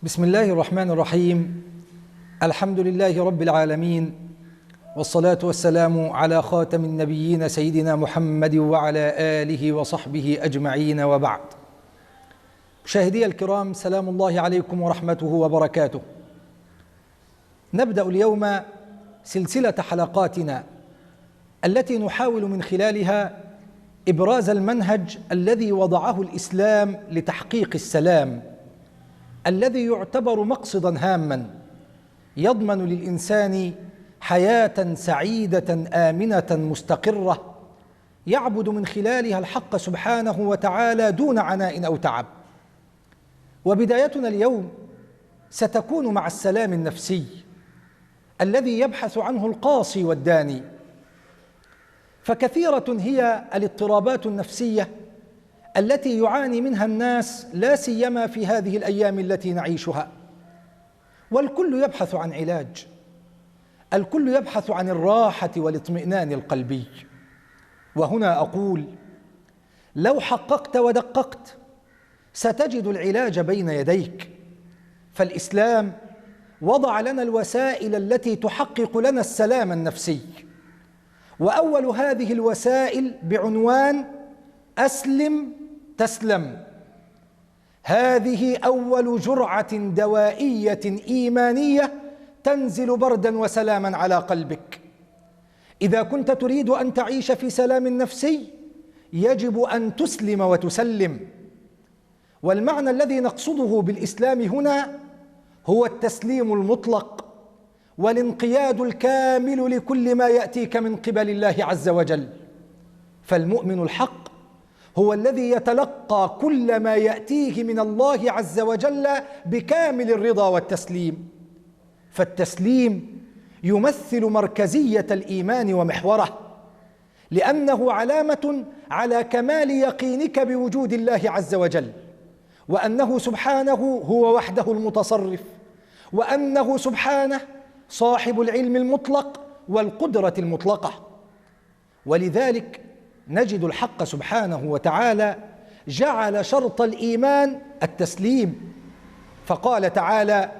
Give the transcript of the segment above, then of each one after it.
بسم الله الرحمن الرحيم. الحمد لله رب العالمين، والصلاة والسلام على خاتم النبيين سيدنا محمد وعلى آله وصحبه أجمعين، وبعد. مشاهدي الكرام، سلام الله عليكم ورحمته وبركاته. نبدأ اليوم سلسلة حلقاتنا التي نحاول من خلالها إبراز المنهج الذي وضعه الإسلام لتحقيق السلام، الذي يعتبر مقصداً هاماً يضمن للإنسان حياة سعيدة آمنة مستقرة يعبد من خلالها الحق سبحانه وتعالى دون عناء أو تعب. وبدايتنا اليوم ستكون مع السلام النفسي الذي يبحث عنه القاصي والداني، فكثيرة هي الاضطرابات النفسية التي يعاني منها الناس، لا سيما في هذه الأيام التي نعيشها، والكل يبحث عن علاج، الكل يبحث عن الراحة والاطمئنان القلبي. وهنا أقول: لو حققت ودققت ستجد العلاج بين يديك، فالإسلام وضع لنا الوسائل التي تحقق لنا السلام النفسي، وأول هذه الوسائل بعنوان أسلم تسلم. هذه أول جرعة دوائية إيمانية تنزل بردا وسلاما على قلبك. إذا كنت تريد أن تعيش في سلام نفسي يجب أن تسلم وتسلم، والمعنى الذي نقصده بالإسلام هنا هو التسليم المطلق والانقياد الكامل لكل ما يأتيك من قبل الله عز وجل. فالمؤمن الحق هو الذي يتلقى كل ما يأتيه من الله عز وجل بكامل الرضا والتسليم، فالتسليم يمثل مركزية الإيمان ومحوره، لأنه علامة على كمال يقينك بوجود الله عز وجل، وأنه سبحانه هو وحده المتصرف، وأنه سبحانه صاحب العلم المطلق والقدرة المطلقة. ولذلك نجد الحق سبحانه وتعالى جعل شرط الإيمان التسليم، فقال تعالى: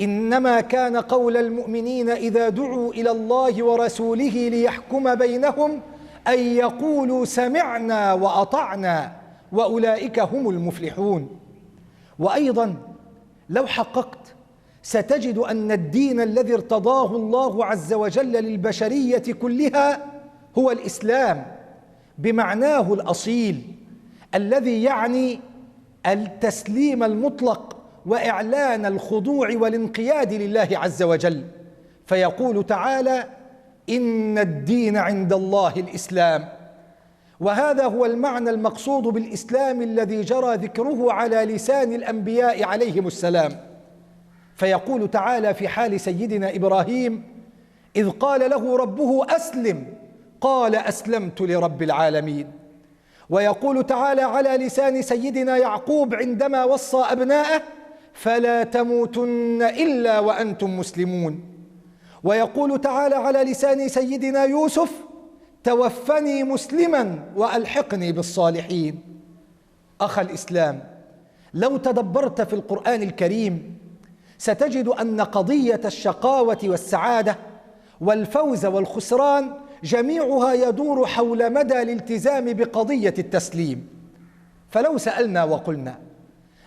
إنما كان قول المؤمنين إذا دعوا إلى الله ورسوله ليحكم بينهم أن يقولوا سمعنا وأطعنا وأولئك هم المفلحون. وأيضا لو حققت ستجد أن الدين الذي ارتضاه الله عز وجل للبشرية كلها هو الإسلام بمعناه الأصيل، الذي يعني التسليم المطلق وإعلان الخضوع والانقياد لله عز وجل. فيقول تعالى: إن الدين عند الله الإسلام. وهذا هو المعنى المقصود بالإسلام الذي جرى ذكره على لسان الأنبياء عليهم السلام. فيقول تعالى في حال سيدنا إبراهيم: إذ قال له ربه أسلم قال أسلمت لرب العالمين. ويقول تعالى على لسان سيدنا يعقوب عندما وصى أبناءه: فلا تموتن إلا وأنتم مسلمون. ويقول تعالى على لسان سيدنا يوسف: توفني مسلما وألحقني بالصالحين. أخ الإسلام، لو تدبرت في القرآن الكريم ستجد أن قضية الشقاوة والسعادة والفوز والخسران جميعها يدور حول مدى الالتزام بقضية التسليم. فلو سألنا وقلنا: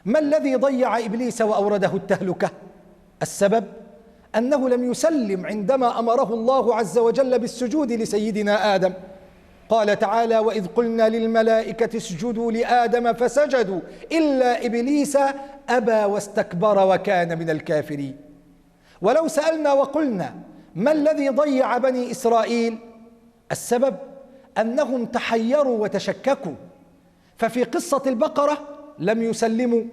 ما الذي ضيع إبليس وأورده التهلكة؟ السبب أنه لم يسلم عندما أمره الله عز وجل بالسجود لسيدنا آدم. قال تعالى: وإذ قلنا للملائكة اسجدوا لآدم فسجدوا إلا إبليس أبى واستكبر وكان من الكافرين. ولو سألنا وقلنا: ما الذي ضيع بني إسرائيل؟ السبب أنهم تحيروا وتشككوا، ففي قصة البقرة لم يسلموا،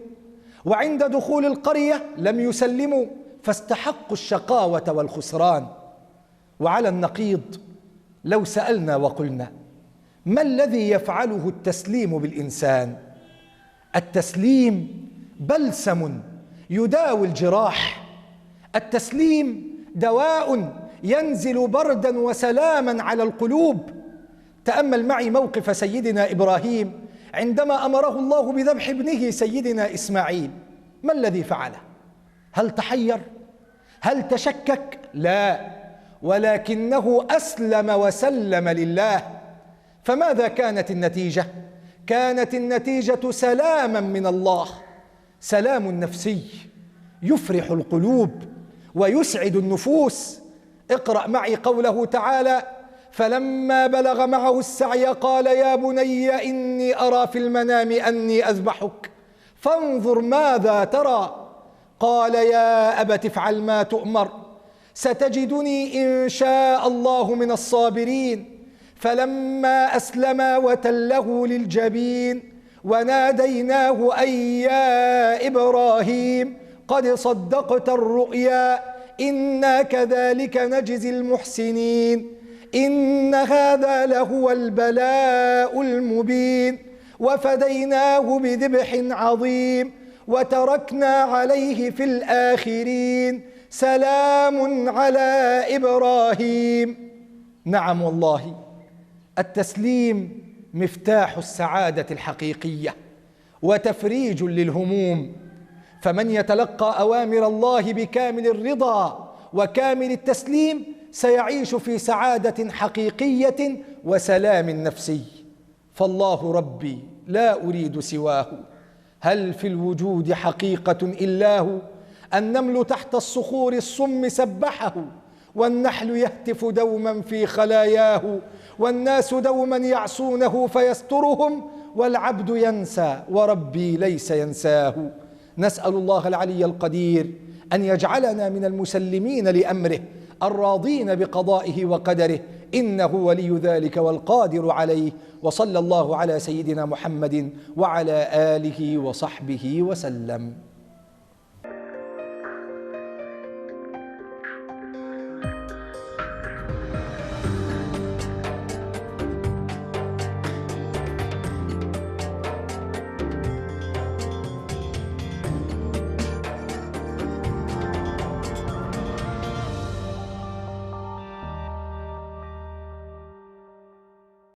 وعند دخول القرية لم يسلموا، فاستحقوا الشقاوة والخسران. وعلى النقيض لو سألنا وقلنا: ما الذي يفعله التسليم بالإنسان؟ التسليم بلسم يداوي الجراح، التسليم دواء ينزل بردا وسلاما على القلوب. تأمل معي موقف سيدنا إبراهيم عندما أمره الله بذبح ابنه سيدنا إسماعيل. ما الذي فعله؟ هل تحير؟ هل تشكك؟ لا، ولكنه أسلم وسلم لله. فماذا كانت النتيجة؟ كانت النتيجة سلاما من الله، سلام نفسي يفرح القلوب ويسعد النفوس. اقرأ معي قوله تعالى: فلما بلغ معه السعي قال يا بني إني أرى في المنام أني أذبحك فانظر ماذا ترى. قال يا أبت افعل ما تؤمر ستجدني إن شاء الله من الصابرين. فلما أسلما وتله للجبين وناديناه أن يا إبراهيم قد صدقت الرؤيا إنا كذلك نجزي المحسنين إن هذا لهو البلاء المبين وفديناه بذبح عظيم وتركنا عليه في الآخرين سلام على إبراهيم. نعم والله، التسليم مفتاح السعادة الحقيقية وتفريج للهموم. فمن يتلقى أوامر الله بكامل الرضا وكامل التسليم سيعيش في سعادة حقيقية وسلام نفسي. فالله ربي لا أريد سواه، هل في الوجود حقيقة إلا هو؟ النمل تحت الصخور الصم سبحه، والنحل يهتف دوما في خلاياه، والناس دوما يعصونه فيسترهم، والعبد ينسى وربي ليس ينساه. نسأل الله العلي القدير أن يجعلنا من المسلمين لأمره الراضين بقضائه وقدره، إنه ولي ذلك والقادر عليه. وصلى الله على سيدنا محمد وعلى آله وصحبه وسلم.